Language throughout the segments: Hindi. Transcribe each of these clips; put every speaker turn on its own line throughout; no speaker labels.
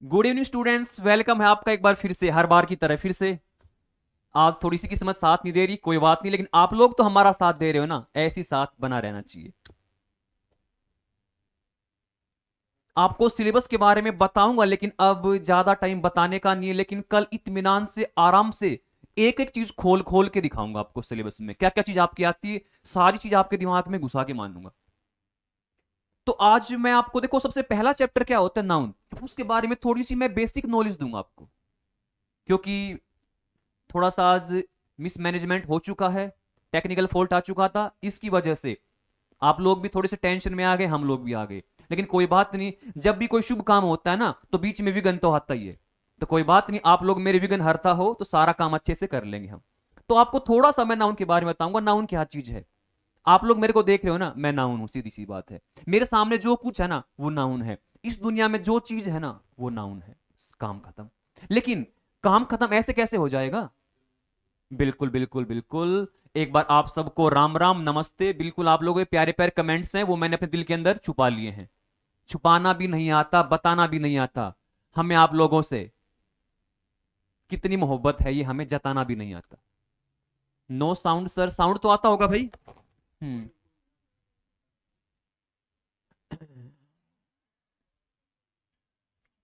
गुड इवनिंग स्टूडेंट्स, वेलकम है आपका एक बार फिर से, हर बार की तरह फिर से। आज थोड़ी सी किस्मत साथ नहीं दे रही, कोई बात नहीं, लेकिन आप लोग तो हमारा साथ दे रहे हो ना, ऐसी साथ बना रहना चाहिए। आपको सिलेबस के बारे में बताऊंगा, लेकिन अब ज्यादा टाइम बताने का नहीं है, लेकिन कल इत्मीनान से आराम से एक एक चीज खोल खोल के दिखाऊंगा आपको। सिलेबस में क्या क्या चीज आपकी आती है, सारी चीज आपके दिमाग में घुसा के मानूंगा। तो आज मैं आपको, देखो, सबसे पहला चैप्टर क्या होता है, नाउन। उसके बारे में थोड़ी सी मैं बेसिक नॉलेज दूंगा आपको, क्योंकि थोड़ा सा आज मिसमैनेजमेंट हो चुका है, टेक्निकल फॉल्ट आ चुका था, इसकी वजह से आप लोग भी थोड़े से टेंशन में आ गए, हम लोग भी आ गए। लेकिन कोई बात नहीं, जब भी कोई शुभ काम होता है ना, तो बीच में विघ्न तो आता ही है। तो कोई बात नहीं, आप लोग मेरे विघ्न हरता हो तो सारा काम अच्छे से कर लेंगे हम। तो आपको थोड़ा सा मैं नाउन के बारे में बताऊंगा, नाउन क्या चीज है। आप लोग मेरे को देख रहे हो ना, मैं नाउन हूं, सीधी सी बात है। मेरे सामने जो कुछ है ना, वो नाउन है। इस दुनिया में जो चीज है ना, वो नाउन है। काम खत्म। लेकिन काम खत्म ऐसे कैसे हो जाएगा? बिल्कुल बिल्कुल बिल्कुल। एक बार आप सबको राम राम नमस्ते। बिल्कुल, आप लोगों के प्यारे प्यारे कमेंट्स हैं, वो मैंने अपने दिल के अंदर छुपा लिए हैं। छुपाना भी नहीं आता, बताना भी नहीं आता। हमें आप लोगों से कितनी मोहब्बत है, ये हमें जताना भी नहीं आता। नो साउंड सर, साउंड तो आता होगा भाई। हम्म।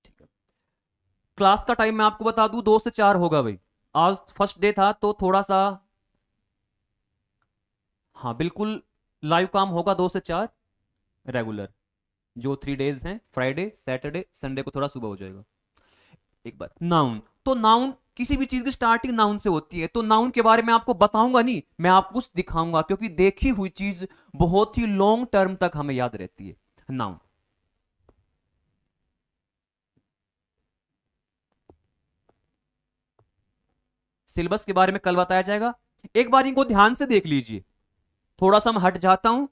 ठीक है। क्लास का टाइम मैं आपको बता दूं, 2 से 4 होगा भाई। आज फर्स्ट डे था तो थोड़ा सा, हाँ बिल्कुल, लाइव काम होगा 2 से 4, रेगुलर। जो 3 डेज हैं, फ्राइडे सैटरडे संडे को थोड़ा सुबह हो जाएगा। एक बार नाउन, तो नाउन किसी भी चीज की स्टार्टिंग नाउन से होती है। तो नाउन के बारे में आपको बताऊंगा नहीं, मैं आपको कुछ दिखाऊंगा, क्योंकि देखी हुई चीज बहुत ही लॉन्ग टर्म तक हमें याद रहती है। नाउन, सिलेबस के बारे में कल बताया जाएगा। एक बार इनको ध्यान से देख लीजिए। थोड़ा सा मैं हट जाता हूं,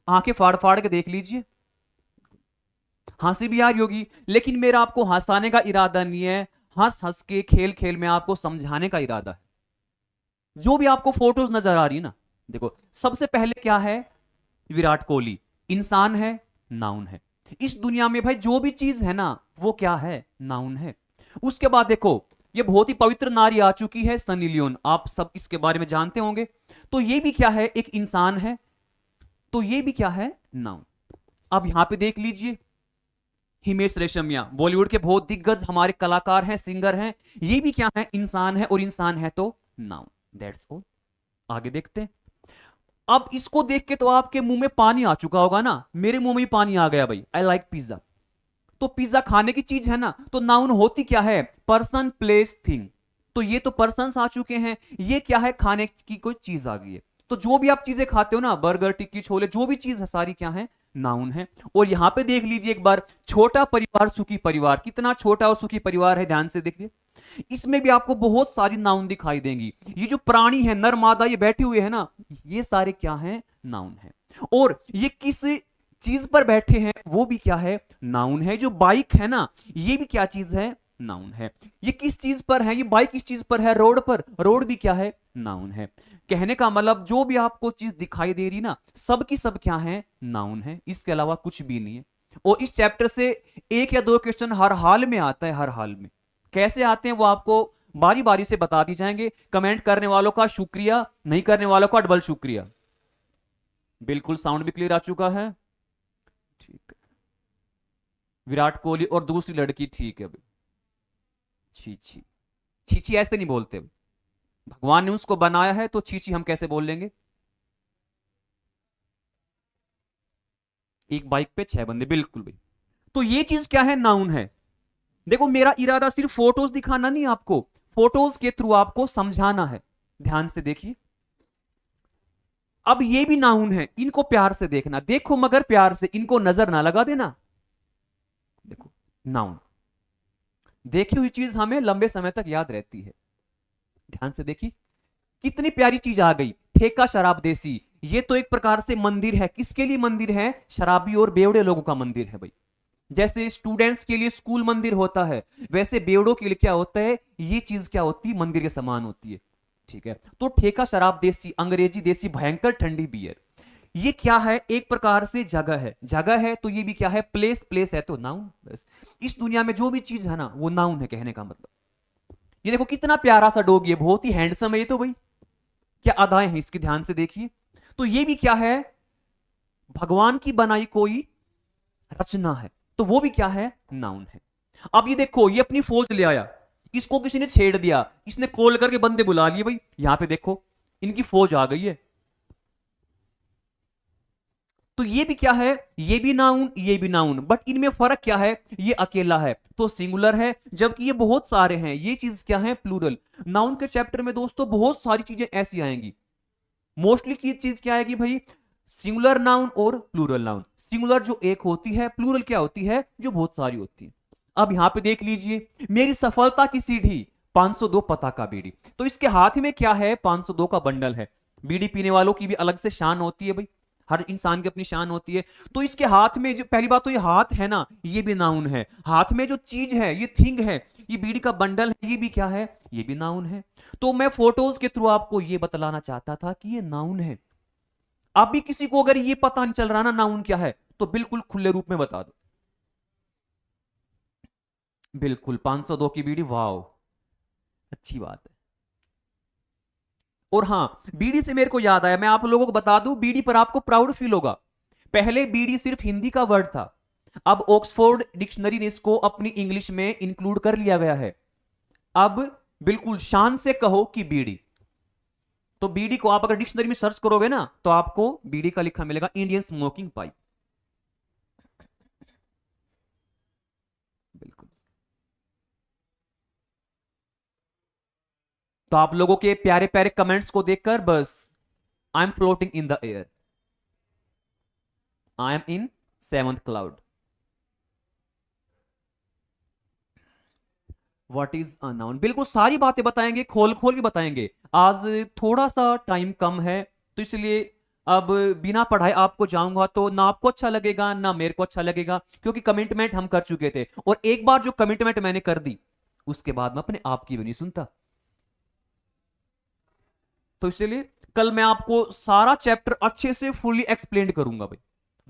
आंखें फाड़ फाड़ के देख लीजिए। हंसी भी आ रही होगी, लेकिन मेरा आपको हंसाने का इरादा नहीं है। हंस हंस के, खेल खेल में आपको समझाने का इरादा है। जो भी आपको फोटोज नजर आ रही है ना, देखो, सबसे पहले क्या है? विराट कोहली इंसान है, नाउन है। इस दुनिया में भाई जो भी चीज है ना, वो क्या है? नाउन है। उसके बाद देखो, ये बहुत ही पवित्र नारी आ चुकी है, सनी लियोन, आप सब इसके बारे में जानते होंगे। तो ये भी क्या है? एक इंसान है। तो ये भी क्या है? नाउन। अब यहां पे देख लीजिए, हिमेश रेशमिया, बॉलीवुड के बहुत दिग्गज हमारे कलाकार हैं, सिंगर हैं। ये भी क्या है? इंसान है, और इंसान है तो नाउन। That's all. आगे देखते हैं। अब इसको देख के तो आपके मुंह में पानी आ चुका होगा ना, मेरे मुंह में भी पानी आ गया भाई। I like pizza. तो पिज्जा खाने की चीज है ना, तो नाउन होती क्या है? Person place thing. तो ये तो पर्सन्स आ चुके हैं, ये क्या है? खाने की कोई चीज आ गई है। तो जो भी आप चीजें खाते हो ना, बर्गर, टिक्की, छोले, जो भी चीज है, सारी क्या है? नाउन है। और यहां पे देख लीजिए एक बार, छोटा परिवार सुखी परिवार, कितना छोटा और सुखी परिवार है, ध्यान से देखिए। इसमें भी आपको बहुत सारी नाउन दिखाई देंगी। ये जो प्राणी है, नर मादा ये बैठे हुए हैं ना, ये सारे क्या हैं? नाउन है। और ये किस चीज पर बैठे हैं, वो भी क्या है? नाउन है। जो बाइक है ना, ये भी क्या चीज है? नाउन है। ये किस चीज पर है? ये बाइक किस चीज पर है? रोड पर। रोड भी क्या है? नाउन है। कहने का मतलब, जो भी आपको चीज दिखाई दे रही ना, सब की सब क्या है? नाउन है। इसके अलावा कुछ भी नहीं है। और इस चैप्टर से 1 या 2 क्वेश्चन हर हाल में आता है, हर हाल में। कैसे आते हैं वो आपको बारी बारी से बता दी जाएंगे। कमेंट करने वालों का शुक्रिया, नहीं करने वालों का डबल शुक्रिया। बिल्कुल, साउंड भी क्लियर आ चुका है। ठीक है। विराट कोहली और दूसरी लड़की, ठीक है भाई। छी छी, छी छी ऐसे नहीं बोलते। भगवान ने उसको बनाया है, तो छी छी हम कैसे बोल लेंगे? एक बाइक पे 6 बंदे, बिल्कुल भाई। तो ये चीज क्या है? नाउन है। देखो, मेरा इरादा सिर्फ फोटोज दिखाना नहीं आपको, फोटोज के थ्रू आपको समझाना है। ध्यान से देखिए। अब ये भी नाउन है, इनको प्यार से देखना, देखो मगर प्यार से, इनको नजर ना लगा देना। देखो, नाउन, देखी हुई चीज हमें लंबे समय तक याद रहती है। ध्यान से देखिए, कितनी प्यारी चीज आ गई। ठेका शराब देसी, ये तो एक प्रकार से मंदिर है। किसके लिए मंदिर है? शराबी और बेवड़े लोगों का मंदिर है भाई। जैसे स्टूडेंट्स के लिए स्कूल मंदिर होता है, वैसे बेवड़ों के लिए क्या होता है? ये चीज क्या होती है? मंदिर के समान होती है। ठीक है। तो ठेका शराब देसी, अंग्रेजी देसी, भयंकर ठंडी बियर, ये क्या है, एक प्रकार से जगह है, जगह है तो ये भी क्या है, प्लेस, प्लेस है तो नाउन। बस इस दुनिया में जो भी चीज है ना वो नाउन है, कहने का मतलब। ये देखो कितना प्यारा सा डॉग, ये बहुत ही हैंडसम है ये तो भाई, क्या अदाएं हैं इसकी, ध्यान से देखिए। तो ये भी क्या है, भगवान की बनाई कोई रचना है, तो वो भी क्या है, नाउन है। अब ये देखो, ये अपनी फौज ले आया, इसको किसी ने छेड़ दिया, इसने कॉल करके बंदे बुला लिए भाई, यहां पे देखो इनकी फौज आ गई है, तो ये भी क्या है, ये भी नाउन, ये भी नाउन, बट इनमें फर्क क्या है, ये अकेला है तो सिंगुलर है, जबकि ये बहुत सारे हैं, ये चीज क्या है, प्लूरल। नाउन के चैप्टर में दोस्तों बहुत सारी चीजें ऐसी आएंगी, मोस्टली की चीज क्या आएगी भाई, सिंगुलर नाउन और प्लूरल नाउन। सिंगुलर जो एक होती है, प्लूरल क्या होती है, जो बहुत सारी होती है। अब यहां पे देख लीजिए, मेरी सफलता की सीढ़ी 502 पता का बीड़ी, तो इसके हाथ में क्या है, 502 का बंडल है। बीड़ी पीने वालों की भी अलग से शान होती है भाई, हर इंसान की अपनी शान होती है। तो इसके हाथ में जो, पहली बात तो ये हाथ है ना, ये भी नाउन है। हाथ में जो चीज है, ये थिंग है, ये बीड़ी का बंडल है, ये भी क्या है, ये भी नाउन है। तो मैं फोटोज के थ्रू आपको ये बतलाना चाहता था कि ये नाउन है। अभी किसी को अगर ये पता नहीं चल रहा ना नाउन क्या है, तो बिल्कुल खुले रूप में बता दो। बिल्कुल 502 की बीड़ी, वाओ, अच्छी बात है। और हां, बीड़ी से मेरे को याद आया, मैं आप लोगों को बता दूं, बीड़ी पर आपको प्राउड फील होगा। पहले बीड़ी सिर्फ हिंदी का वर्ड था, अब ऑक्सफोर्ड डिक्शनरी ने इसको अपनी इंग्लिश में इंक्लूड कर लिया गया है। अब बिल्कुल शान से कहो कि बीड़ी। तो बीड़ी को आप अगर डिक्शनरी में सर्च करोगे ना, तो आपको बीड़ी का लिखा मिलेगा, इंडियन स्मोकिंग पाइप। बिल्कुल। तो आप लोगों के प्यारे प्यारे कमेंट्स को देखकर बस, I am floating in the air, I am in seventh cloud. What is a noun, बिल्कुल सारी बातें बताएंगे, खोल खोल के बताएंगे। आज थोड़ा सा टाइम कम है, तो इसलिए अब बिना पढ़ाए आपको जाऊंगा तो ना आपको अच्छा लगेगा ना मेरे को अच्छा लगेगा, क्योंकि कमिटमेंट हम कर चुके थे, और एक बार जो कमिटमेंट मैंने कर दी उसके बाद मैं अपने आप की भी नहीं सुनता। तो इसलिए कल मैं आपको सारा चैप्टर अच्छे से फुली एक्सप्लेन करूंगा भाई,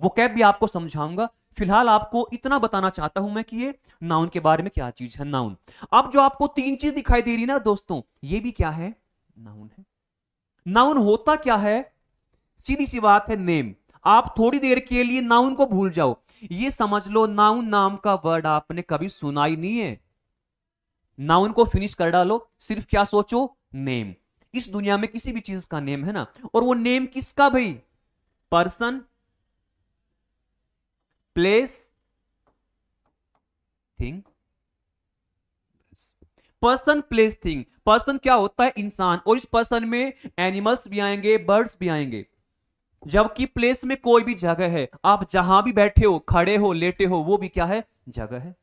वो कैब भी आपको समझाऊंगा। फिलहाल आपको इतना बताना चाहता हूं मैं कि ये नाउन के बारे में क्या चीज है, नाउन। अब जो आपको तीन चीज दिखाई दे रही ना दोस्तों, ये भी क्या है, नाउन है। नाउन होता क्या है, सीधी सी बात है, नेम। आप थोड़ी देर के लिए नाउन को भूल जाओ, ये समझ लो नाउन नाम का वर्ड आपने कभी सुना ही नहीं है। नाउन को फिनिश कर डालो, सिर्फ क्या सोचो, नेम। इस दुनिया में किसी भी चीज का नेम है ना, और वो नेम किसका भाई, person, place, thing. Person, place, thing. Person क्या होता है, इंसान, और इस पर्सन में एनिमल्स भी आएंगे, बर्ड्स भी आएंगे। जबकि प्लेस में कोई भी जगह है, आप जहां भी बैठे हो, खड़े हो, लेटे हो, वो भी क्या है, जगह है।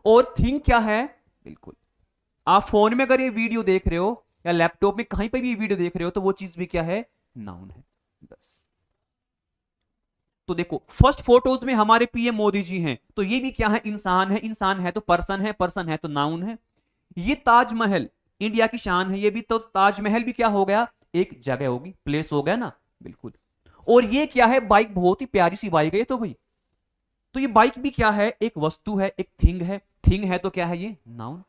और थिंग क्या है, बिल्कुल आप फोन में अगर ये वीडियो देख रहे हो या लैपटॉप में कहीं पर भी वीडियो देख रहे हो, तो वो चीज भी क्या है, नाउन है। बस। तो देखो फर्स्ट फोटोज में हमारे पीएम मोदी जी हैं, तो ये भी क्या है, इंसान है, इंसान है तो पर्सन है, पर्सन है तो नाउन है। ये ताजमहल इंडिया की शान है, ये भी तो ताजमहल भी क्या हो गया, एक जगह होगी, प्लेस हो गया ना, बिल्कुल। और ये क्या है, बाइक, बहुत ही प्यारी सी बाइक है ये तो भाई। तो ये बाइक भी क्या है, एक वस्तु है, एक थिंग है। थिंग है तो क्या है, ये नाउन।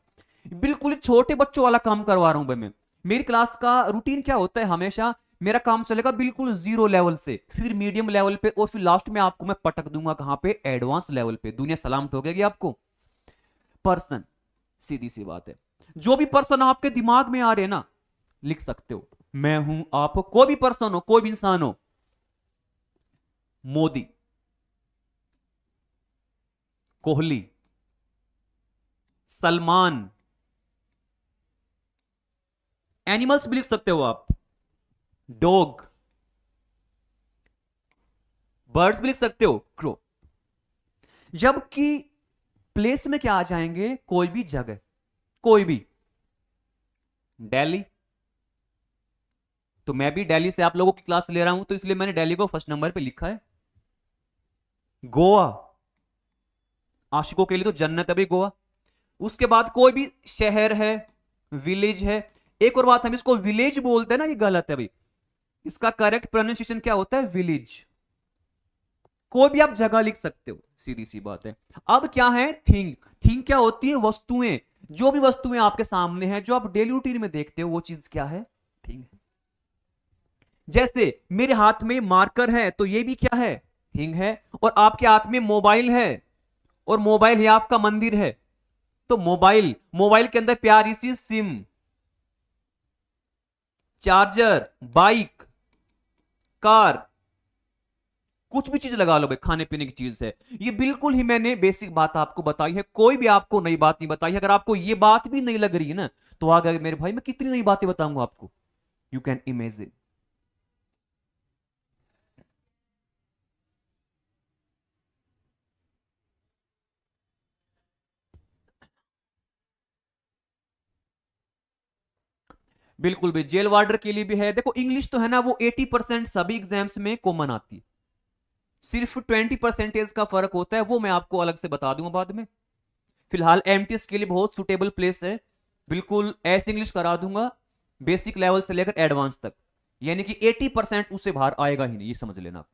बिल्कुल छोटे बच्चों वाला काम करवा रहा हूं भाई मैं। मेरी क्लास का रूटीन क्या होता है, हमेशा मेरा काम चलेगा बिल्कुल जीरो लेवल से, फिर मीडियम लेवल पे, और फिर लास्ट में आपको मैं पटक दूंगा कहां पे, एडवांस लेवल पे। दुनिया सलाम ठोकेगी आपको। पर्सन, सीधी सी बात है, जो भी पर्सन आपके दिमाग में आ रहे हैं ना, लिख सकते हो। मैं हूं, आप हो, कोई भी पर्सन हो, कोई भी इंसान हो। मोदी, कोहली, सलमान। एनिमल्स भी लिख सकते हो आप, डॉग, बर्ड्स भी लिख सकते हो, क्रो। जबकि प्लेस में क्या आ जाएंगे, कोई भी जगह, कोई भी, दिल्ली। तो मैं भी दिल्ली से आप लोगों की क्लास ले रहा हूं, तो इसलिए मैंने दिल्ली को फर्स्ट नंबर पे लिखा है। गोवा, आशिकों के लिए तो जन्नत है भाई गोवा। उसके बाद कोई भी शहर है, विलेज है। एक और बात, हम इसको विलेज बोलते हैं ना, ये गलत है भाई, इसका करेक्ट प्रोनाउंसिएशन क्या होता है? विलेज। कोई भी आप जगह लिख सकते हो, सीधी सी बात है। अब क्या है? थिंग। थिंग क्या होती है? वस्तुएं। जो भी वस्तुएं आपके सामने हैं, जो आप डेली रूटीन में देखते हो, वो चीज क्या है? थिंग है। जैसे मेरे हाथ में मार्कर है, तो ये भी क्या है? थिंग है। और आपके हाथ में मोबाइल है, और मोबाइल ही आपका मंदिर है। तो मोबाइल, मोबाइल के अंदर प्यारी सी सिम, चार्जर, बाइक, कार, कुछ भी चीज लगा लो भाई, खाने पीने की चीज है। ये बिल्कुल ही मैंने बेसिक बात आपको बताई है, कोई भी आपको नई बात नहीं बताई है। अगर आपको ये बात भी नहीं लग रही है ना, तो आगे मेरे भाई मैं कितनी नई बातें बताऊंगा आपको, यू कैन इमेजिन। बिल्कुल भी, जेल वार्डर के लिए भी है। देखो इंग्लिश तो है ना, वो 80% सभी एग्जाम्स में कॉमन आती है। सिर्फ 20% का फर्क होता है, वो मैं आपको अलग से बता दूंगा बाद में। फिलहाल एमटीएस के लिए बहुत सुटेबल प्लेस है। बिल्कुल ऐसे इंग्लिश करा दूंगा, बेसिक लेवल से लेकर एडवांस तक। यानी कि 80% उससे बाहर आएगा ही नहीं, ये समझ लेना आप।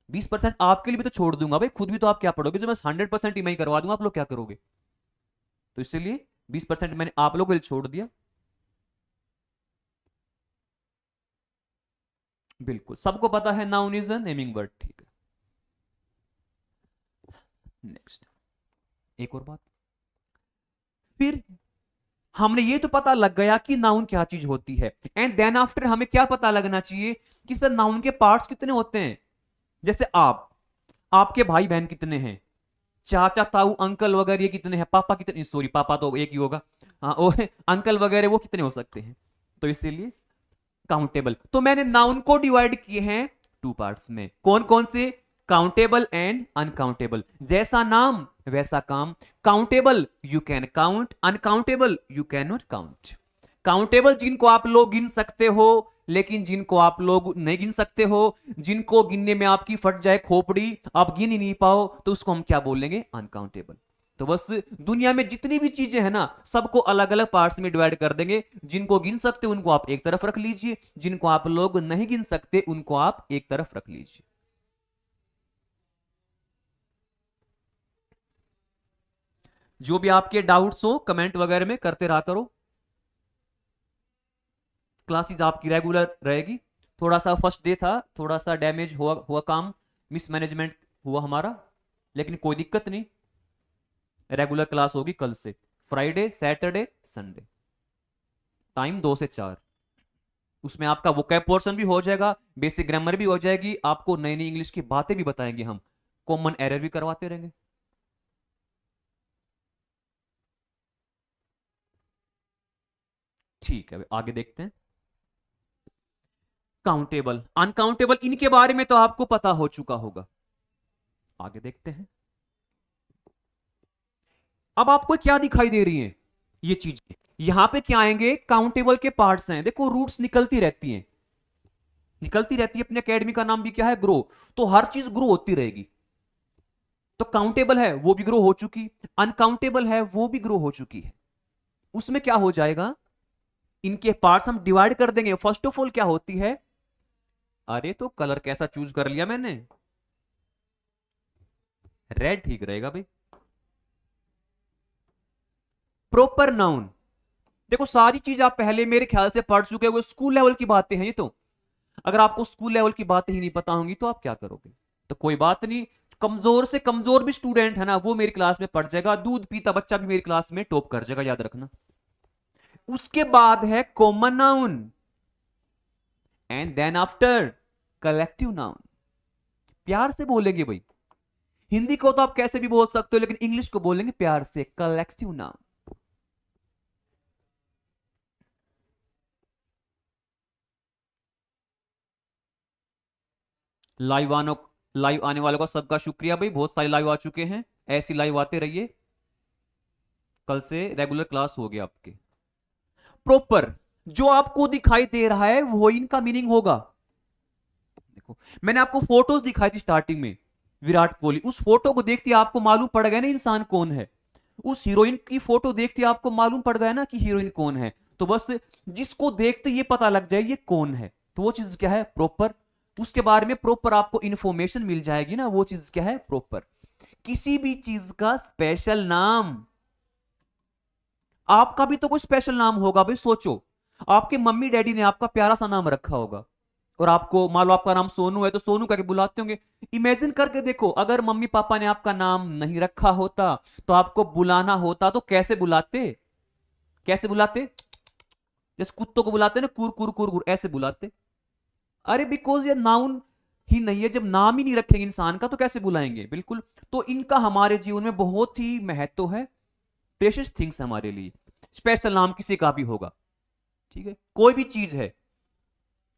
20% आपके लिए भी तो छोड़ दूंगा भाई, खुद भी तो आप क्या पढ़ोगे? जो मैं 100% ईएमआई करवा दूंगा, आप लोग क्या करोगे? तो इसलिए 20% मैंने आप लोगों के लिए छोड़ दिया। बिल्कुल सबको पता है noun is a naming word, ठीक है। नेक्स्ट, एक और बात। फिर हमने ये तो पता लग गया कि नाउन क्या चीज होती है, एंड देन आफ्टर हमें क्या पता लगना चाहिए कि सर नाउन के पार्ट्स कितने होते हैं। जैसे आप, आपके भाई बहन कितने हैं, चाचा ताऊ अंकल वगैरह ये कितने हैं, पापा कितने, सॉरी पापा तो एक ही होगा, हाँ, और अंकल वगैरह वो कितने हो सकते हैं। तो इसीलिए काउंटेबल। तो मैंने नाउन को डिवाइड किए हैं टू पार्ट्स में, कौन कौन से? Countable and uncountable. जैसा नाम वैसा काम। Countable you can count, uncountable you can not count. Countable जिनको आप लोग गिन सकते हो, लेकिन जिनको आप लोग नहीं गिन सकते हो, जिनको गिनने में आपकी फट जाए खोपड़ी, आप गिन ही नहीं पाओ, तो उसको हम क्या बोलेंगे? अनकाउंटेबल। तो बस दुनिया में जितनी भी चीजें हैं ना, सबको अलग अलग पार्ट्स में डिवाइड कर देंगे। जिनको गिन सकते उनको आप एक तरफ रख लीजिए, जिनको आप लोग नहीं गिन सकते उनको आप एक तरफ रख लीजिए। जो भी आपके डाउट्स हो कमेंट वगैरह में करते रहा करो। क्लासेस आपकी रेगुलर रहेगी। थोड़ा सा फर्स्ट डे था, थोड़ा सा डैमेज हुआ हुआ काम, मिसमैनेजमेंट हुआ हमारा, लेकिन कोई दिक्कत नहीं। रेगुलर क्लास होगी कल से, फ्राइडे सैटरडे संडे, टाइम 2 से 4। उसमें आपका वोकैब पोर्शन भी हो जाएगा, बेसिक ग्रामर भी हो जाएगी, आपको नई नई इंग्लिश की बातें भी बताएंगे हम, कॉमन एरर भी करवाते रहेंगे। ठीक है, आगे देखते हैं। काउंटेबल, अनकाउंटेबल, इनके बारे में तो आपको पता हो चुका होगा। आगे देखते हैं। अब आपको क्या दिखाई दे रही है? ये चीजें यहां पे क्या आएंगे? काउंटेबल के पार्ट्स हैं। देखो रूट्स निकलती रहती हैं, निकलती रहती है। अपने एकेडमी का नाम भी क्या है? ग्रो। तो हर चीज ग्रो होती रहेगी। तो काउंटेबल है वो भी ग्रो हो चुकी, अनकाउंटेबल है वो भी ग्रो हो चुकी है। उसमें क्या हो जाएगा? इनके पार्ट्स हम डिवाइड कर देंगे। फर्स्ट ऑफ ऑल क्या होती है? अरे तो कलर कैसा चूज कर लिया मैंने? रेड ठीक रहेगा भाई। Proper noun. देखो सारी चीज आप पहले मेरे ख्याल से पढ़ चुके हो, स्कूल लेवल की बातें हैं ये तो। अगर आपको स्कूल लेवल की बातें ही नहीं पता होंगी तो आप क्या करोगे? तो कोई बात नहीं, कमजोर से कमजोर भी स्टूडेंट है ना, वो मेरी क्लास में पढ़ जाएगा, दूध पीता बच्चा भी मेरी क्लास में टॉप कर जाएगा, याद रखना। उसके बाद है common noun, and then after collective noun. प्यार से बोलेंगे भाई, हिंदी को तो आप कैसे भी बोल सकते हो, लेकिन इंग्लिश को बोलेंगे प्यार से, कलेक्टिव नाउन। लाइव आनो, लाइव आने वालों का सबका शुक्रिया भाई, बहुत सारे लाइव आ चुके हैं, ऐसी लाइव आते रहिए। कल से रेगुलर क्लास हो गया आपके। प्रॉपर जो आपको दिखाई दे रहा है वो इनका मीनिंग होगा। देखो मैंने आपको फोटोज दिखाई थी स्टार्टिंग में, विराट कोहली, उस फोटो को देखते आपको मालूम पड़ गया ना इंसान कौन है। उस हीरोइन की फोटो देखते आपको मालूम पड़ गया ना कि हीरोइन कौन है। तो बस जिसको देखते ये पता लग जाए ये कौन है, तो वो चीज क्या है? प्रॉपर। उसके बारे में प्रॉपर आपको इंफॉर्मेशन मिल जाएगी ना, वो चीज क्या है? प्रॉपर। किसी भी चीज का स्पेशल नाम, आपका भी तो कोई स्पेशल नाम होगा भाई, सोचो। आपके मम्मी डैडी ने आपका प्यारा सा नाम रखा होगा, और आपको मान लो आपका नाम सोनू है तो सोनू करके बुलाते होंगे। इमेजिन करके देखो, अगर मम्मी पापा ने आपका नाम नहीं रखा होता तो आपको बुलाना होता तो कैसे बुलाते? कैसे बुलाते? जैसे कुत्तों को बुलाते ना, कुर कुर कुर कुर, ऐसे बुलाते। अरे बिकॉज ये नाउन ही नहीं है, जब नाम ही नहीं रखेंगे इंसान का तो कैसे बुलाएंगे? बिल्कुल। तो इनका हमारे जीवन में बहुत ही महत्व है, प्रेशियस थिंग्स हमारे लिए। स्पेशल नाम किसी का भी होगा, ठीक है? कोई भी चीज है,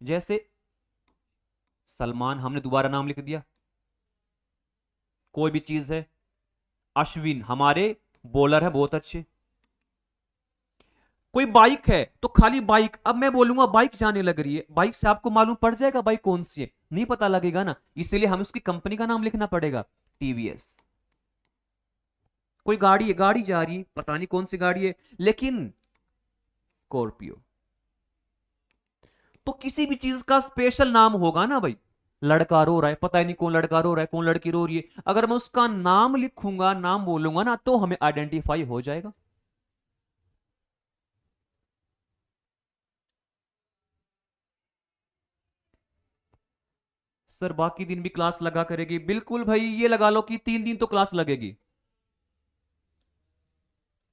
जैसे सलमान, हमने दोबारा नाम लिख दिया। कोई भी चीज है, अश्विन हमारे बॉलर है बहुत अच्छे। कोई बाइक है तो खाली बाइक, अब मैं बोलूंगा बाइक जाने लग रही है, बाइक से आपको मालूम पड़ जाएगा बाइक कौन सी है? नहीं पता लगेगा ना, इसीलिए हमें उसकी कंपनी का नाम लिखना पड़ेगा, टीवीएस। कोई गाड़ी है, गाड़ी जा रही है, पता नहीं कौन सी गाड़ी है, लेकिन स्कॉर्पियो। तो किसी भी चीज का स्पेशल नाम होगा ना भाई। लड़का रो रहा है, पता ही नहीं कौन लड़का रो रहा है, कौन लड़की रो रही है, अगर मैं उसका नाम लिखूंगा, नाम बोलूंगा ना, तो हमें आइडेंटिफाई हो जाएगा। सर बाकी दिन भी क्लास लगा करेगी? बिल्कुल भाई, ये लगा लो कि 3 दिन तो क्लास लगेगी।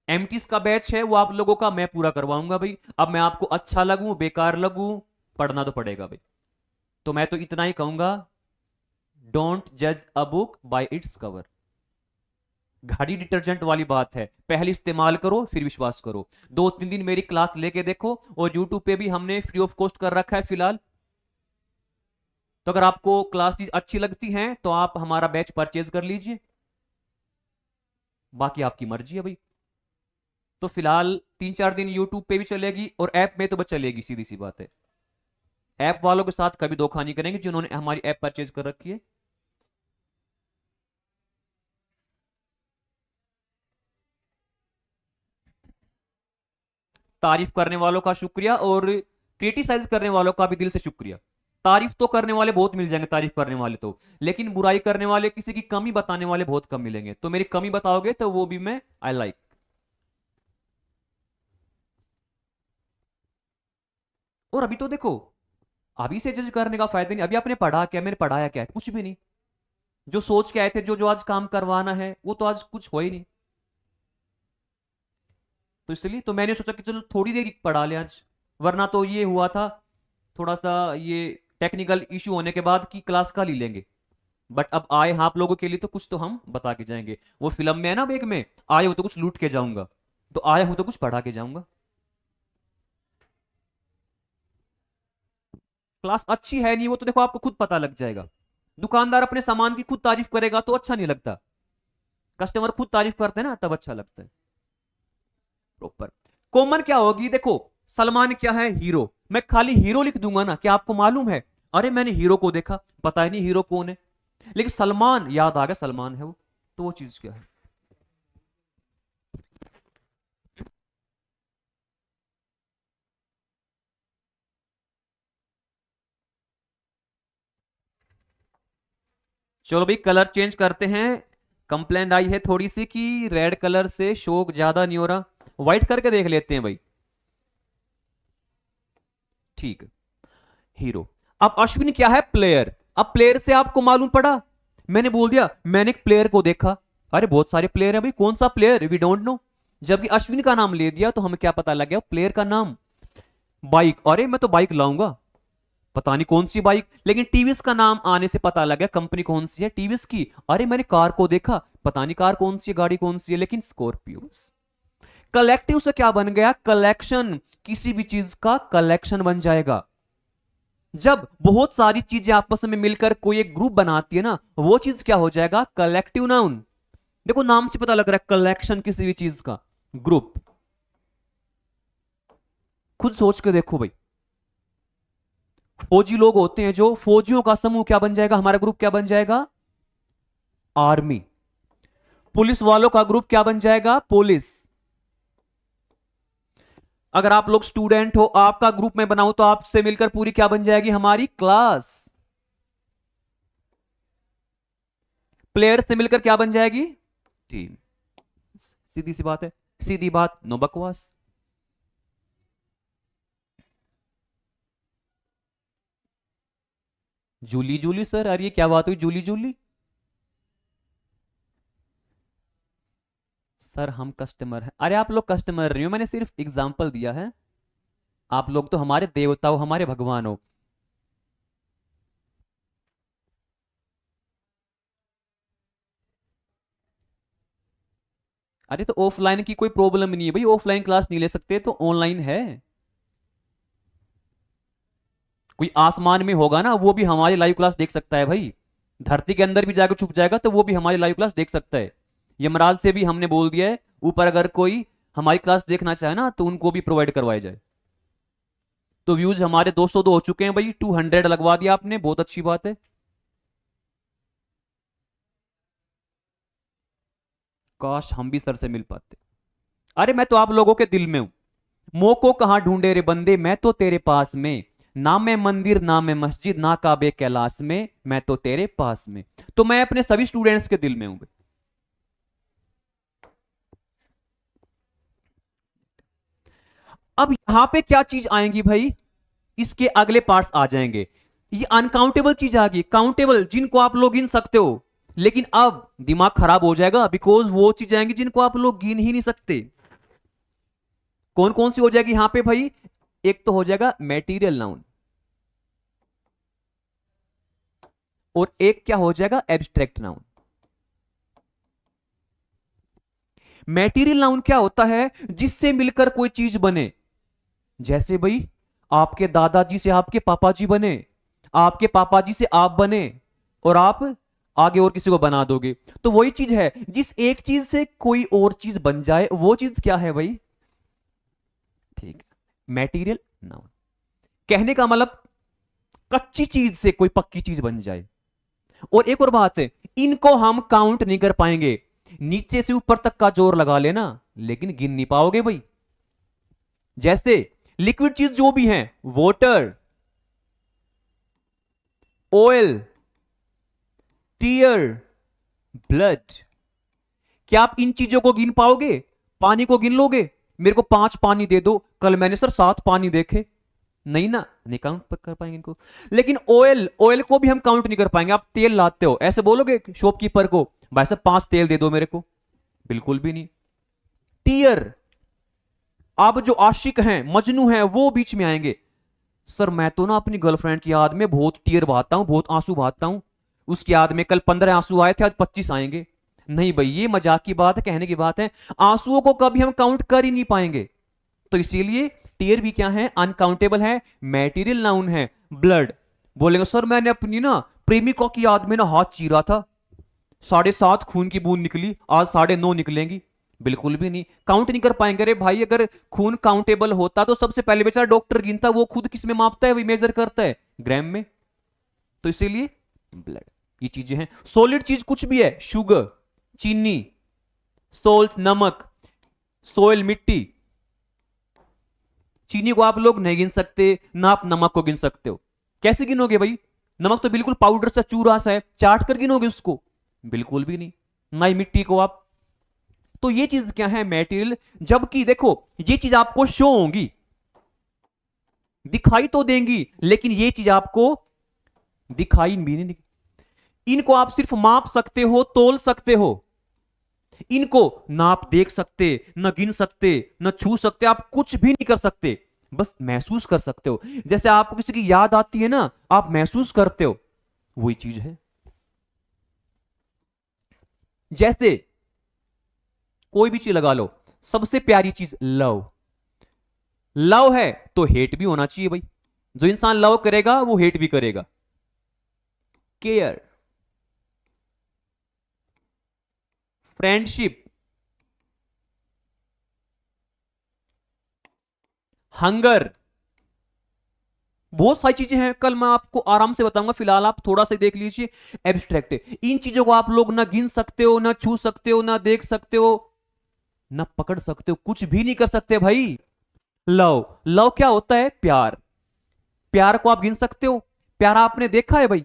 एमटीज का बैच है वो आप लोगों का मैं पूरा करवाऊंगा भाई। अब मैं आपको अच्छा लगूं बेकार लगूं, पढ़ना तो पड़ेगा भाई। तो मैं तो इतना ही कहूंगा, डोंट जज a book by its cover. घड़ी डिटर्जेंट वाली बात है, पहले इस्तेमाल करो फिर विश्वास करो। 2-3 दिन मेरी क्लास लेके देखो, और यूट्यूब पे भी हमने फ्री ऑफ कॉस्ट कर रखा है फिलहाल। तो अगर आपको क्लासेस अच्छी लगती हैं तो आप हमारा बैच परचेज कर लीजिए, बाकी आपकी मर्जी है भाई। तो फिलहाल 3-4 दिन यूट्यूब पे भी चलेगी, और ऐप में तो बस चलेगी, सीधी सी बात है। ऐप वालों के साथ कभी धोखा नहीं करेंगे जिन्होंने हमारी ऐप परचेज कर रखी है। तारीफ करने वालों का शुक्रिया, और क्रिटिसाइज करने वालों का भी दिल से शुक्रिया। तारीफ तो करने वाले बहुत मिल जाएंगे, तारीफ करने वाले तो, लेकिन बुराई करने वाले, किसी की कमी बताने वाले बहुत कम मिलेंगे। तो मेरी कमी बताओगे तो वो भी मैं आई लाइक। और अभी तो देखो, अभी से जज करने का फायदा नहीं। अभी आपने पढ़ा क्या? मैंने पढ़ाया क्या है? कुछ भी नहीं। जो सोच के आए थे, जो जो आज काम करवाना है, वो तो आज कुछ हो ही नहीं। तो इसलिए तो मैंने सोचा कि चलो थोड़ी देर ही पढ़ा लें आज, वरना तो ये हुआ था थोड़ा सा, ये टेक्निकल इश्यू होने के बाद की क्लास का ही लेंगे। बट अब आए हैं आप लोगों के लिए तो कुछ तो हम बता के जाएंगे। वो फिल्म में है ना, एक में आए हो तो कुछ लूट के जाऊंगा, तो आया हूं तो कुछ पढ़ा के जाऊंगा। क्लास अच्छी है नहीं, वो तो देखो आपको खुद पता लग जाएगा। दुकानदार अपने सामान की खुद तारीफ करेगा तो अच्छा नहीं लगता, कस्टमर खुद तारीफ करते हैं ना तब अच्छा लगता है। प्रॉपर कॉमन क्या होगी? देखो, सलमान क्या है? हीरो। मैं खाली हीरो लिख दूंगा ना, क्या आपको मालूम है? अरे मैंने हीरो को देखा, पता ही नहीं हीरो कौन है, लेकिन सलमान याद आ गया, सलमान है वो। तो वो चीज क्या है? चलो भाई कलर चेंज करते हैं। कंप्लेंट आई है थोड़ी सी कि रेड कलर से शो ज्यादा नहीं हो रहा, व्हाइट करके देख लेते हैं भाई। ठीक है, हीरो। अब अश्विन क्या है? प्लेयर। अब प्लेयर से आपको मालूम पड़ा, मैंने बोल दिया मैंने एक प्लेयर को देखा। अरे बहुत सारे प्लेयर हैं भाई, कौन सा प्लेयर वी डोंट नो। जबकि अश्विन का नाम ले दिया तो हमें क्या पता लग गया? प्लेयर का नाम। बाइक, अरे मैं तो बाइक लाऊंगा, पता नहीं कौन सी बाइक, लेकिन टीवीएस का नाम आने से पता लग गया कंपनी कौन सी है, टीवीएस की। अरे मैंने कार को देखा, पता नहीं कार कौन सी है, गाड़ी कौन सी है, लेकिन स्कॉर्पियो। कलेक्टिव से क्या बन गया? कलेक्शन। किसी भी चीज का कलेक्शन बन जाएगा। जब बहुत सारी चीजें आपस में मिलकर कोई एक ग्रुप बनाती है ना, वो चीज क्या हो जाएगा? Collective noun. देखो नाम से पता लग रहा है, कलेक्शन किसी भी चीज का, ग्रुप। खुद सोच के देखो भाई, फौजी लोग होते हैं जो, फौजियों का समूह क्या बन जाएगा? हमारा ग्रुप क्या बन जाएगा? आर्मी। पुलिस वालों का ग्रुप क्या बन जाएगा? पुलिस। अगर आप लोग स्टूडेंट हो, आपका ग्रुप में बनाऊं, तो आपसे मिलकर पूरी क्या बन जाएगी? हमारी क्लास। प्लेयर से मिलकर क्या बन जाएगी? टीम। सीधी सी बात है, सीधी बात, नो बकवास। जूली जूली सर, अरे ये क्या बात हुई जूली जूली? सर हम कस्टमर हैं। अरे आप लोग कस्टमर नहीं हो, मैंने सिर्फ एग्जांपल दिया है। आप लोग तो हमारे देवता हो, हमारे भगवान हो। अरे तो ऑफलाइन की कोई प्रॉब्लम नहीं है भाई, ऑफलाइन क्लास नहीं ले सकते तो ऑनलाइन है। कोई आसमान में होगा ना, वो भी हमारी लाइव क्लास देख सकता है भाई। धरती के अंदर भी जाकर छुप जाएगा तो वो भी हमारी लाइव क्लास देख सकता है। यमराज से भी हमने बोल दिया है, ऊपर अगर कोई हमारी क्लास देखना चाहे ना तो उनको भी प्रोवाइड करवाया जाए। तो व्यूज हमारे 202 हो चुके हैं भाई, 200 लगवा दिया आपने, बहुत अच्छी बात है। काश हम भी सर से मिल पाते। अरे मैं तो आप लोगों के दिल में हूं। मोह को कहां ढूंढे रे बंदे, मैं तो तेरे पास में। ना मैं मंदिर ना मैं मस्जिद ना काबे कैलाश में, मैं तो तेरे पास में। तो मैं अपने सभी स्टूडेंट्स के दिल में हूं भाई। अब यहां पे क्या चीज आएंगी भाई? इसके अगले पार्ट्स आ जाएंगे। ये अनकाउंटेबल चीज आ गई, काउंटेबल जिनको आप लोग गिन सकते हो। लेकिन अब दिमाग खराब हो जाएगा, बिकॉज वो चीज आएंगी जिनको आप लोग गिन ही नहीं सकते। कौन कौन सी हो जाएगी यहां पे भाई? एक तो हो जाएगा मेटीरियल नाउन, और एक क्या हो जाएगा? Abstract noun. मेटीरियल नाउन क्या होता है? जिससे मिलकर कोई चीज बने। जैसे भाई, आपके दादाजी से आपके पापा जी बने, आपके पापा जी से आप बने, और आप आगे और किसी को बना दोगे। तो वही चीज है, जिस एक चीज से कोई और चीज बन जाए, वो चीज क्या है भाई? ठीक है, मेटीरियल नाउन। कहने का मतलब, कच्ची चीज से कोई पक्की चीज बन जाए। और एक और बात है, इनको हम काउंट नहीं कर पाएंगे। नीचे से ऊपर तक का जोर लगा लेना, लेकिन गिन नहीं पाओगे भाई। जैसे लिक्विड चीज जो भी है, वाटर, ऑयल, टीयर, ब्लड, क्या आप इन चीजों को गिन पाओगे? पानी को गिन लोगे? मेरे को 5 पानी दे दो, कल मैंने सर 7 पानी देखे। नहीं ना, नहीं काउंट कर पाएंगे इनको। लेकिन ऑयल, ऑयल को भी हम काउंट नहीं कर पाएंगे। आप तेल लाते हो, ऐसे बोलोगे शॉपकीपर को, भाई साहब 5 तेल दे दो मेरे को? बिल्कुल भी नहीं। टीयर, अब जो आशिक हैं, मजनू हैं, वो बीच में आएंगे। सर मैं तो ना अपनी गर्लफ्रेंड की याद में बहुत टीयर बहाता हूं, बहुत आंसू बहाता हूं। उसकी याद में कल 15 आंसू आए थे, आज 25 आएंगे। नहीं भाई, ये मजाक की बात है, कहने की बात है। आंसुओं को कभी हम काउंट कर ही नहीं पाएंगे। तो इसीलिए टीयर भी क्या है? अनकाउंटेबल है, मेटीरियल नाउन है। ब्लड, बोलेंगे सर मैंने अपनी ना प्रेमिका की याद में ना हाथ चीरा था, 7.5 खून की बूंद निकली, आज 9.5 निकलेंगी। बिल्कुल भी नहीं, काउंट नहीं कर पाएंगे। अरे भाई, अगर खून काउंटेबल होता तो सबसे पहले बेचारा डॉक्टर गिनता, वो खुद किस में मापता है? वही मेजर करता है, ग्राम में। तो इसीलिए ब्लड। ये चीजें हैं। सॉलिड चीज कुछ भी है, शुगर, चीनी, सोल्ट नमक, सोयल मिट्टी। चीनी को आप लोग नहीं गिन सकते, ना आप नमक को गिन सकते हो। कैसे गिनोगे भाई? नमक तो बिल्कुल पाउडर सा, चूरा सा है, चाट कर गिनोगे उसको? बिल्कुल भी नहीं। ना ही मिट्टी को आप। तो ये चीज क्या है? मटेरियल। जबकि देखो, ये चीज आपको शो होंगी, दिखाई तो देंगी, लेकिन ये चीज आपको दिखाई भी नहीं। इनको आप सिर्फ माप सकते हो, तोल सकते हो। इनको ना आप देख सकते, ना गिन सकते, ना छू सकते, आप कुछ भी नहीं कर सकते। बस महसूस कर सकते हो। जैसे आपको किसी की याद आती है ना, आप महसूस करते हो, वही चीज है। जैसे कोई भी चीज लगा लो, सबसे प्यारी चीज लव। लव है तो हेट भी होना चाहिए भाई। जो इंसान लव करेगा वो हेट भी करेगा। केयर, फ्रेंडशिप, हंगर, बहुत सारी चीजें हैं, कल मैं आपको आराम से बताऊंगा, फिलहाल आप थोड़ा सा देख लीजिए। एब्स्ट्रैक्ट है, इन चीजों को आप लोग ना गिन सकते हो, ना छू सकते हो, ना देख सकते हो, ना पकड़ सकते हो, कुछ भी नहीं कर सकते भाई। लव, लव क्या होता है? प्यार। प्यार को आप गिन सकते हो? प्यार आपने देखा है भाई?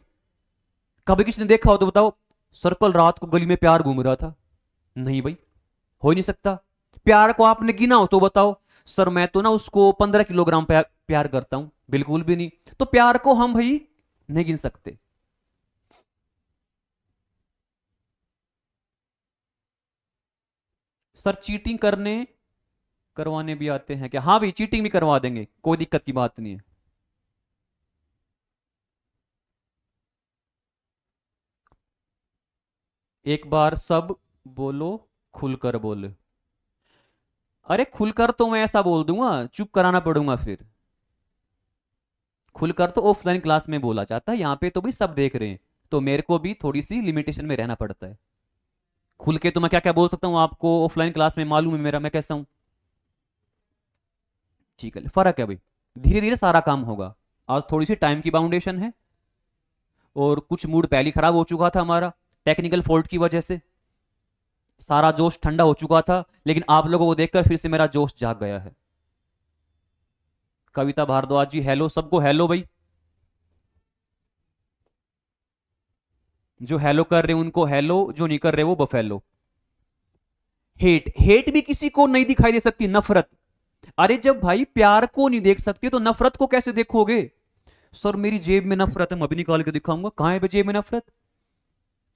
कभी किसी ने देखा हो तो बताओ। सर कल रात को गली में प्यार घूम रहा था। नहीं भाई, हो ही नहीं सकता। प्यार को आपने गिना हो तो बताओ। सर मैं तो ना उसको 15 किलोग्राम प्यार करता हूं। बिल्कुल भी नहीं। तो प्यार को हम भाई नहीं गिन सकते। सर चीटिंग करने करवाने भी आते हैं क्या? हाँ भाई, चीटिंग भी करवा देंगे, कोई दिक्कत की बात नहीं है। एक बार सब बोलो, खुलकर बोले। अरे खुलकर तो मैं ऐसा बोल दूंगा, चुप कराना पड़ूंगा फिर। खुलकर तो ऑफलाइन क्लास में बोला जाता है, यहाँ पे तो भी सब देख रहे हैं, तो मेरे को भी थोड़ी सी लिमिटेशन में रहना पड़ता है। खुल के तो मैं क्या क्या बोल सकता हूँ, आपको ऑफलाइन क्लास में मालूम है मेरा मैं कैसा हूँ। ठीक है, फर्क है भाई। धीरे धीरे सारा काम होगा। आज थोड़ी सी टाइम की बाउंडेशन है, और कुछ मूड पहले ही खराब हो चुका था हमारा, टेक्निकल फॉल्ट की वजह से। सारा जोश ठंडा हो चुका था, लेकिन आप लोगों को देखकर फिर से मेरा जोश जाग गया है। कविता भारद्वाज जी हेलो, सबको हेलो भाई। जो हेलो कर रहे हैं उनको हेलो, जो नहीं कर रहे वो बफेलो। हेट, हेट भी किसी को नहीं दिखाई दे सकती, नफरत। अरे जब भाई प्यार को नहीं देख सकते तो नफरत को कैसे देखोगे? सर मेरी जेब में नफरत है, मैं अभी निकाल के दिखाऊंगा, कहां है जेब में नफरत?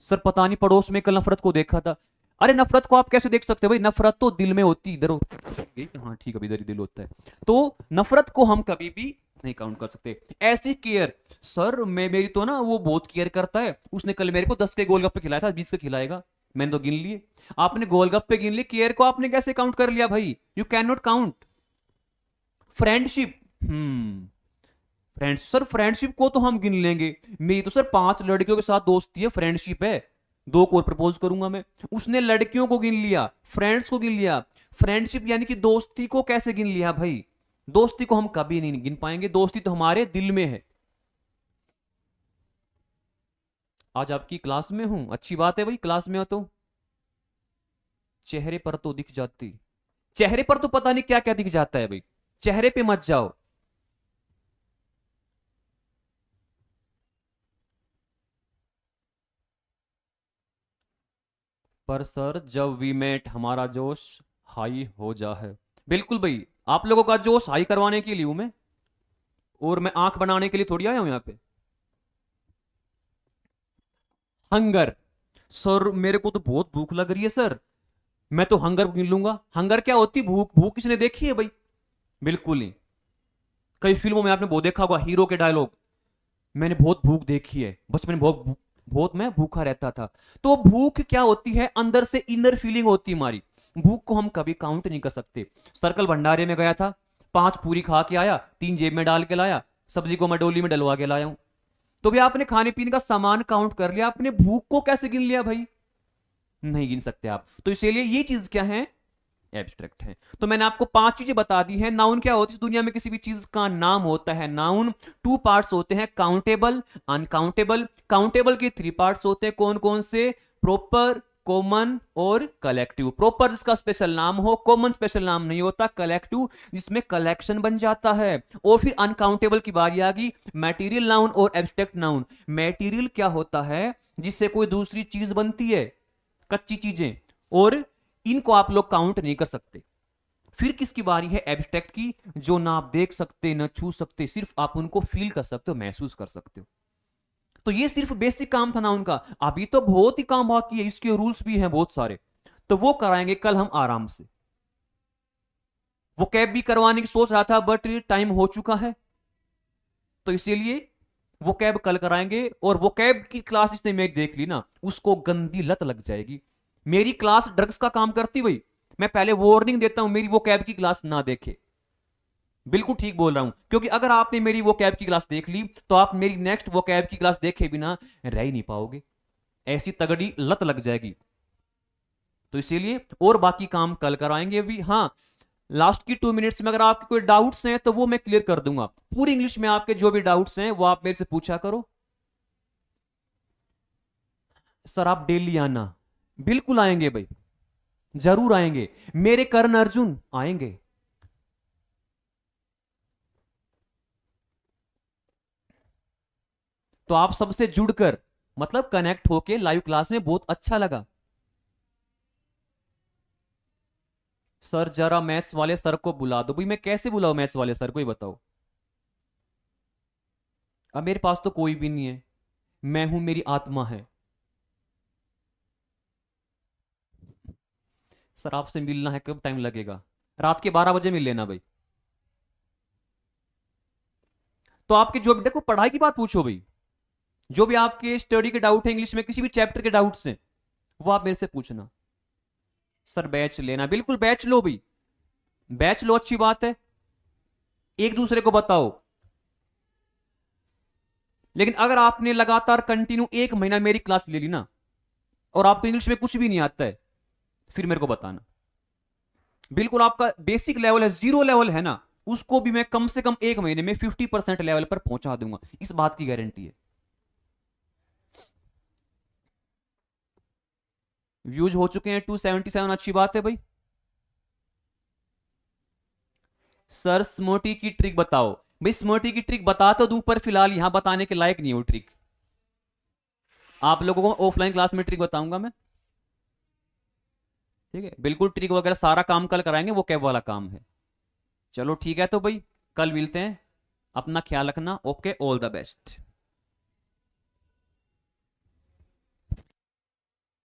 सर पता नहीं, पड़ोस में कल नफरत को देखा था। अरे नफरत को आप कैसे देख सकते हो भाई? नफरत तो दिल में होती, इधर होती। हाँ ठीक है, इधर ही दिल होता है। तो नफरत को हम कभी भी नहीं काउंट कर सकते। ऐसी केयर, सर मैं मेरी तो ना वो बहुत केयर करता है, उसने कल मेरे को 10 के गोलगप्पे खिलाया था, 20 के खिलाएगा। मैंने तो गिन लिए। आपने गोलगप्पे गिन लिए, केयर को आपने कैसे काउंट कर लिया भाई? You can not count. Friendship, friends, sir friendship को तो हम गिन लेंगे। मेरी तो सर 5 लड़कियों के साथ दोस्ती है, फ्रेंडशिप है। 2 को और प्रपोज करूंगा मैं। उसने लड़कियों को गिन लिया, फ्रेंड्स को गिन लिया। फ्रेंडशिप यानी कि दोस्ती को कैसे गिन लिया भाई? दोस्ती को हम कभी नहीं गिन पाएंगे, दोस्ती तो हमारे दिल में है। आज आपकी क्लास में हूं, अच्छी बात है भाई, क्लास में हो तो। चेहरे पर तो दिख जाती, चेहरे पर तो पता नहीं क्या क्या दिख जाता है भाई। चेहरे पे मत जाओ। पर सर जब वी मेट हमारा जोश हाई हो जा है। बिल्कुल भाई, आप लोगों का जोश हाई करवाने के लिए हूं मैं, और मैं आंख बनाने के लिए थोड़ी आया हूं यहाँ पे। हंगर, सर मेरे को तो बहुत भूख लग रही है सर। मैं तो हंगर गिन लूंगा। हंगर क्या होती? भूख। भूख किसने देखी है भाई? बिल्कुल नहीं। कई फिल्मों में आपने बहुत देखा होगा, हीरो के डायलॉग, मैंने बहुत भूख देखी है, बचपन में बहुत मैं भूखा रहता था। तो भूख क्या होती है? अंदर से इनर फीलिंग होती है हमारी। भूख को हम कभी काउंट नहीं कर सकते। सर्कल भंडारे में गया था, 5 पूरी खा के आया, 3 जेब में डाल के लाया, सब्जी को मैं डोली में डलवा के लाया हूं। तो भी आपने खाने पीने का सामान काउंट कर लिया, आपने भूख को कैसे गिन लिया भाई? नहीं गिन सकते आप। तो इसीलिए ये चीज क्या है? एब्स्ट्रैक्ट है। तो मैंने आपको 5 चीजें बता दी हैं। नाउन क्या होती है? इस दुनिया में किसी भी चीज का नाम होता है नाउन। 2 पार्ट्स होते हैं, काउंटेबल, अनकाउंटेबल। काउंटेबल के 3 पार्ट्स होते हैं, कौन कौन से? प्रॉपर, कॉमन और कलेक्टिव। प्रॉपर जिसका स्पेशल नाम हो, कॉमन स्पेशल नाम नहीं होता, कलेक्टिव जिसमें कलेक्शन बन जाता है। और फिर अनकाउंटेबल की बारी आ गई, मैटीरियल नाउन और एब्स्ट्रैक्ट नाउन। मैटीरियल क्या होता है? जिससे कोई दूसरी चीज बनती है, कच्ची चीजें, और इनको आप लोग काउंट नहीं कर सकते। फिर किसकी बारी है? एब्स्ट्रैक्ट की, जो ना आप देख सकते ना छू सकते, सिर्फ आप उनको फील कर सकते हो, महसूस कर सकते हो। तो ये सिर्फ बेसिक काम था ना उनका। अभी तो बहुत ही काम बाकी है, इसके रूल्स भी हैं बहुत सारे, तो वो कराएंगे कल हम आराम से। वो कैब भी करवाने की सोच रहा था, बट टाइम हो चुका है, तो इसीलिए वो कैब कल कराएंगे। और वो कैब की क्लास जिसने मेरी देख ली ना, उसको गंदी लत लग जाएगी। मेरी क्लास ड्रग्स का काम करती भाई। मैं पहले वार्निंग देता हूं, मेरी वो कैब की क्लास ना देखे। बिल्कुल ठीक बोल रहा हूं, क्योंकि अगर आपने मेरी वो कैब की क्लास देख ली, तो आप मेरी नेक्स्ट वो कैब की क्लास देखे बिना रह ही नहीं पाओगे। ऐसी तगड़ी लत लग जाएगी। तो इसीलिए और बाकी काम कल कराएंगे भी। हाँ, लास्ट की 2 मिनट्स में अगर आपके कोई डाउट्स हैं तो वो मैं क्लियर कर दूंगा। पूरी इंग्लिश में आपके जो भी डाउट्स हैं वो आप मेरे से पूछा करो। सर आप डेली आना। बिल्कुल आएंगे भाई, जरूर आएंगे। मेरे कर्ण अर्जुन आएंगे। तो आप सबसे जुड़कर मतलब कनेक्ट होके लाइव क्लास में बहुत अच्छा लगा। सर जरा मैथ्स वाले सर को बुला दो। भाई मैं कैसे बुलाऊं मैथ्स वाले सर को, ही बताओ। अब मेरे पास तो कोई भी नहीं है, मैं हूं, मेरी आत्मा है। सर आपसे मिलना है, कब टाइम लगेगा? रात के 12 बजे मिल लेना भाई। तो आपके जो देखो पढ़ाई की बात पूछो भाई, जो भी आपके स्टडी के डाउट है इंग्लिश में, किसी भी चैप्टर के डाउट्स हैं, वो आप मेरे से पूछना। सर बैच लेना, बिल्कुल बैच लो भाई, बैच लो, अच्छी बात है, एक दूसरे को बताओ। लेकिन अगर आपने लगातार कंटिन्यू 1 महीना मेरी क्लास ले ली ना, और आपको इंग्लिश में कुछ भी नहीं आता है, फिर मेरे को बताना। बिल्कुल आपका बेसिक लेवल है, जीरो लेवल है ना, उसको भी मैं कम से कम 1 महीने में 50% लेवल पर पहुंचा दूंगा, इस बात की गारंटी है। व्यूज हो चुके हैं 277, अच्छी बात है भाई। सर स्मोटी की ट्रिक बताओ। भाई स्मोटी की ट्रिक बता तो दूं, पर फिलहाल यहां बताने के लायक नहीं है वो ट्रिक। आप लोगों को ऑफलाइन क्लास में ट्रिक बताऊंगा मैं, ठीक है? बिल्कुल ट्रिक वगैरह सारा काम कल कराएंगे, वो कैब वाला काम है। चलो ठीक है तो भाई, कल मिलते हैं, अपना ख्याल रखना। Okay, all the best.